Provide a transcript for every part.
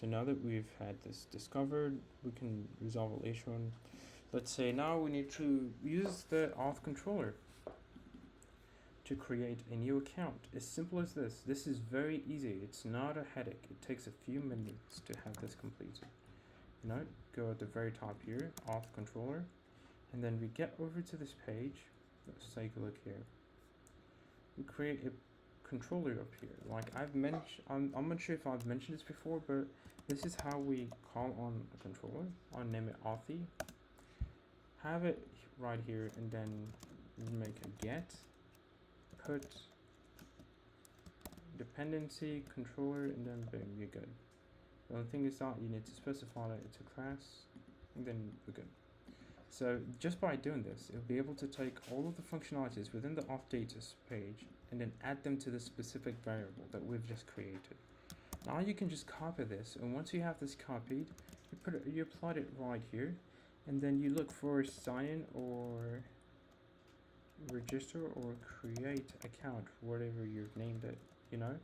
So now that we've had this discovered, we can resolve it later on. Let's say now we need to use the auth controller to create a new account. As simple as this. This is very easy. It's not a headache. It takes a few minutes to have this completed. You know, go at the very top here, auth controller, and then we get over to this page. Let's take a look here. We create a controller up here. Like I've mentioned, I'm not sure if I've mentioned this before, but this is how we call on a controller. I'll name it auth. Have it right here, and then make a get, put dependency controller, and then boom, you're good. The only thing is that you need to specify that it's a class, and then we're good. So just by doing this, it'll be able to take all of the functionalities within the auth data page and then add them to the specific variable that we've just created. Now you can just copy this, and once you have this copied, you apply it right here, and then you look for sign in or register or create account, whatever you've named it, you know.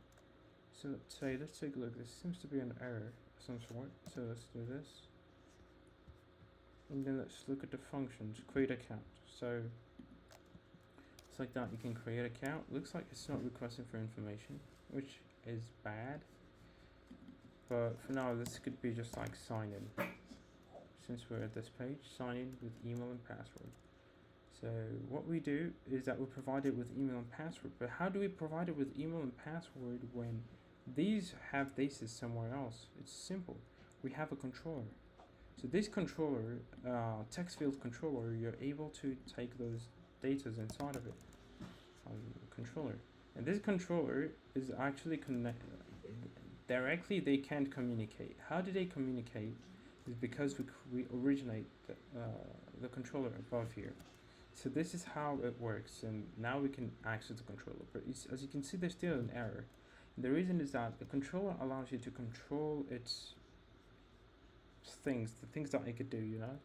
So let's take a look. This seems to be an error of some sort. So let's do this. And then let's look at the functions, create account. So it's like that, you can create account. Looks like it's not requesting for information, which is bad. But for now, this could be just like sign in. Since we're at this page, sign in with email and password. So what we do is that we provide it with email and password. But how do we provide it with email and password when these have bases somewhere else? It's simple. We have a controller. So this controller, text field controller, you're able to take those data inside of it, controller. And this controller is actually directly. They can't communicate. How do they communicate? Is because we originate the controller above here. So this is how it works, and now we can access the controller. But as you can see, there's still an error. And the reason is that the controller allows you to control its things, the things that it could do, you know,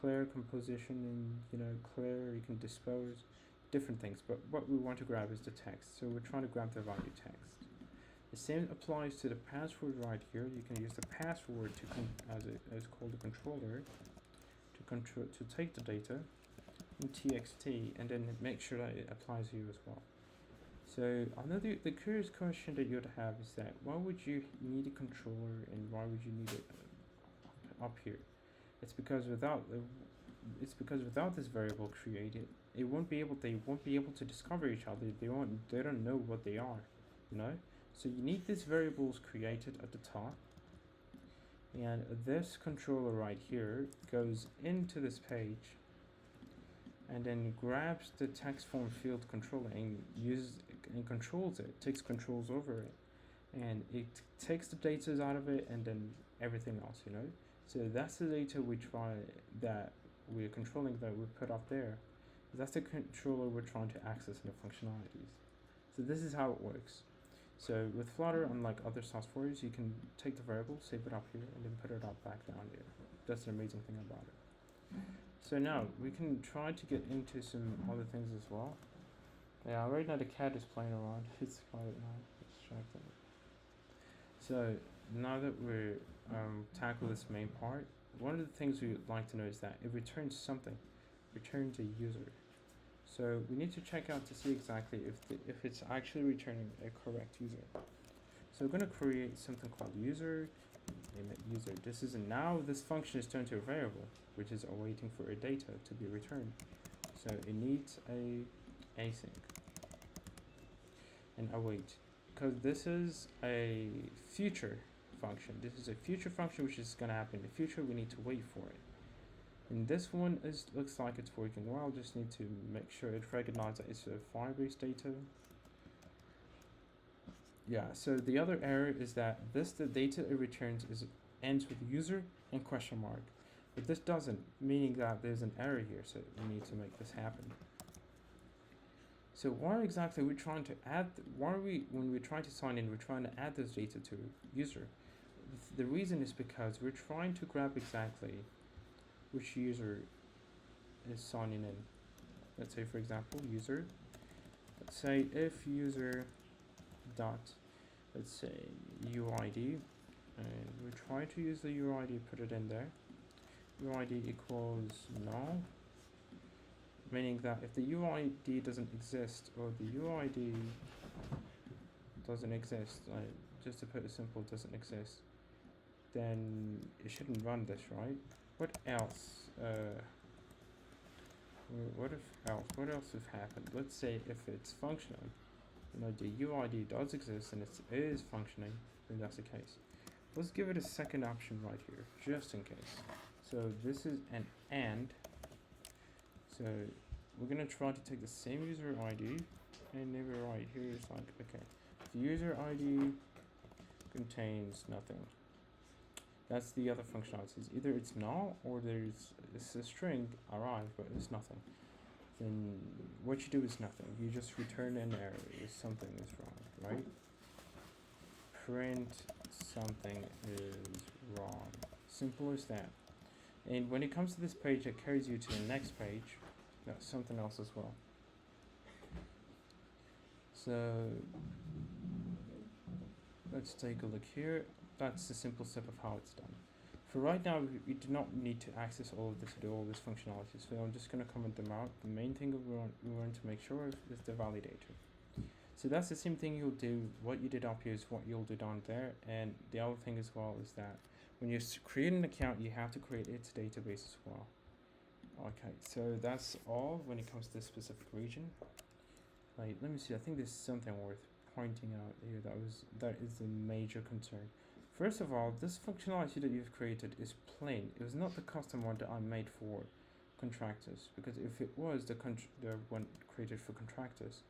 clear, composition, and you know, clear, you can dispose, different things. But what we want to grab is the text, so we're trying to grab the value text. The same applies to the password right here. You can use the password to as called the controller to take the data in txt and then make sure that it applies here as well. So the curious question that you'd have is that why would you need a controller and why would you need it up here? It's because without this variable created, they won't be able to discover each other. They don't know what they are, you know. So you need these variables created at the top, and this controller right here goes into this page and then grabs the text form field controller and controls it, takes controls over it, and it takes the data out of it and then everything else, you know. So that's the data that we're controlling, that we put up there. That's the controller we're trying to access in the functionalities. So this is how it works. So with Flutter, unlike other softwares, you can take the variable, save it up here, and then put it up back down there. That's the amazing thing about it. So now we can try to get into some other things as well. Yeah, right now the cat is playing around. It's quiet now. It's distracted. So now that we're tackle this main part, one of the things we'd like to know is that it returns something. Returns a user. So we need to check out to see exactly if it's actually returning a correct user. So we're going to create something called user, name it user. Now this function is turned to a variable, which is awaiting for a data to be returned. So it needs a async and await, because this is a future function. This is a future function which is going to happen in the future. We need to wait for it. And this one looks like it's working well. Just need to make sure it recognizes that it's a Firebase data. Yeah, so the other error is that the data it returns ends with user and question mark. But this doesn't, meaning that there's an error here, so we need to make this happen. So why exactly are we trying to add, when we're trying to sign in, we're trying to add this data to user? The reason is because we're trying to grab exactly which user is signing in. Let's say, for example, user. Let's say if user dot, let's say UID, and we try to use the UID, put it in there. UID equals null, meaning that if the UID doesn't exist, or the UID doesn't exist, like, just to put it simple, doesn't exist, then it shouldn't run this, right? What else? What else has happened? Let's say if it's functional, you know, the UID does exist and it is functioning, then that's the case. Let's give it a second option right here, just in case. So this is an AND. So we're gonna try to take the same user ID, and maybe right here is like, okay, if the user ID contains nothing, that's the other functionalities. Either it's null or it's a string arrived, but it's nothing. Then what you do is nothing. You just return an error if something is wrong, right? Print something is wrong. Simple as that. And when it comes to this page, it carries you to the next page. That's something else as well. So let's take a look here. That's the simple step of how it's done. For right now, we do not need to access all of this to do all this functionality, so I'm just going to comment them out. The main thing we want to make sure is the validator. So that's the same thing you'll do. What you did up here is what you'll do down there, and the other thing as well is that when you create an account, you have to create its database as well. Okay, so that's all when it comes to this specific region. Like, let me see, I think there's something worth pointing out here that is a major concern. First of all, this functionality that you've created is plain. It was not the custom one that I made for contractors, because if it was the one created for contractors,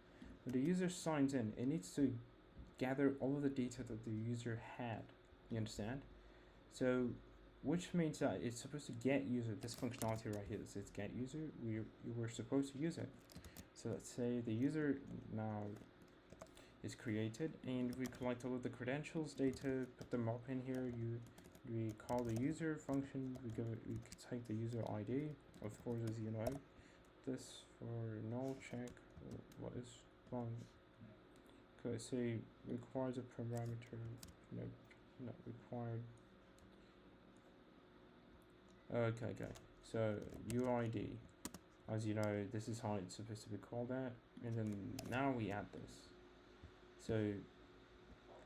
when the user signs in, it needs to gather all of the data that the user had. You understand? So, which means that it's supposed to get user. This functionality right here that says get user, you were supposed to use it. So let's say the user now is created, and we collect all of the credentials data, put them up in here. We call the user function. We take the user ID, of course, as you know. This for null check. What is wrong? Okay, say requires a parameter. No, not required. Okay. So UID, as you know, this is how it's supposed to be called at, and then now we add this. So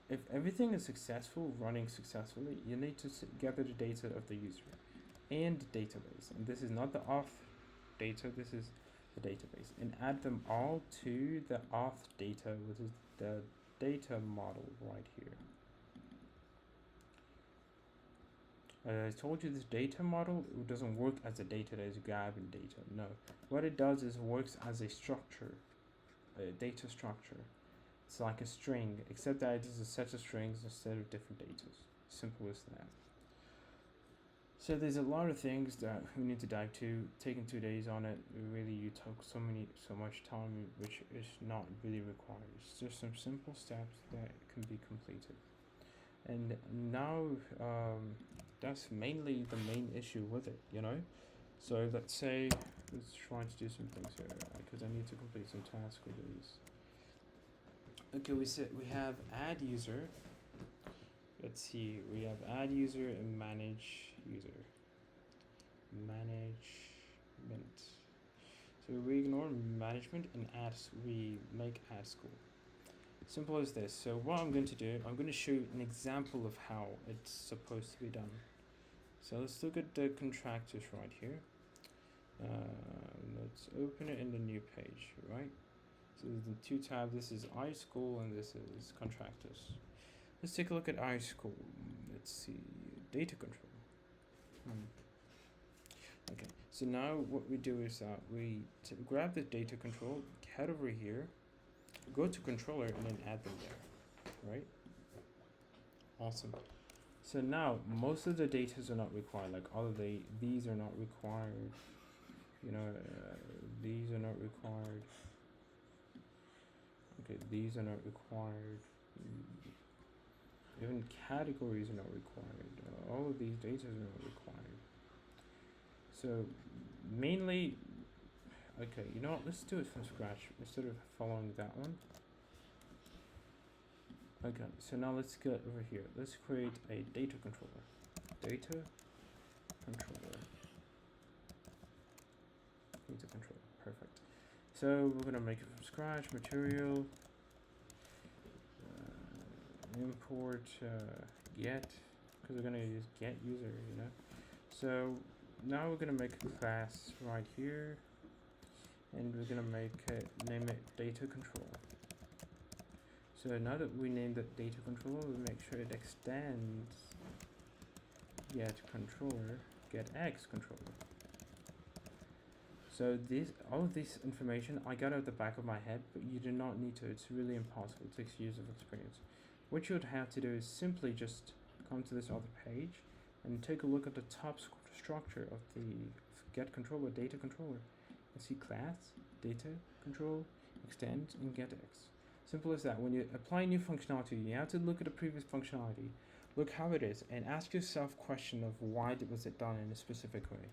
if everything is successful, running successfully, you need to gather the data of the user and the database. And this is not the auth data, this is the database. And add them all to the auth data, which is the data model right here. I told you this data model, it doesn't work as a data that is grabbing data. No. What it does is works as a structure, a data structure. It's like a string, except that it is a set of strings instead of different data. Simple as that. So there's a lot of things that we need to dive to. Taking 2 days on it, really you took so much time, which is not really required. It's just some simple steps that can be completed. And now that's mainly the main issue with it, you know. So let's say let's try to do some things here, because I need to complete some tasks with these. Okay, we have add user. Let's see, we have add user and manage user. Management. So we ignore management and we make add school. Simple as this. So what I'm going to do, I'm going to show you an example of how it's supposed to be done. So let's look at the contractors right here. Let's open it in the new page, right? So the two tabs, this is iSchool and this is contractors. Let's take a look at iSchool. Let's see, data control. Okay, so now what we do is we grab the data control, head over here, go to controller and then add them there, right? Awesome. So now most of the data are not required, like all of these are not required, you know, these are not required. Okay, these are not required. Even categories are not required. All of these data are not required. So mainly, okay, you know what, let's do it from scratch instead of following that one. Okay, so now let's get over here. Let's create a data controller. Data controller. Data controller. Perfect. So we're gonna make it from scratch. Material. Import get, because we're gonna use get user, you know. So now we're gonna make a class right here, and we're gonna make it, name it data controller. So now that we named it data controller, we make sure it extends get controller, GetX controller. So all of this information I got out the back of my head, but you do not need to. It's really impossible. It takes years of experience. What you would have to do is simply just come to this other page and take a look at the top structure of the get controller, data controller, and see class, data, control, extend, and GetX. Simple as that. When you apply new functionality, you have to look at the previous functionality, look how it is, and ask yourself question of why was it done in a specific way.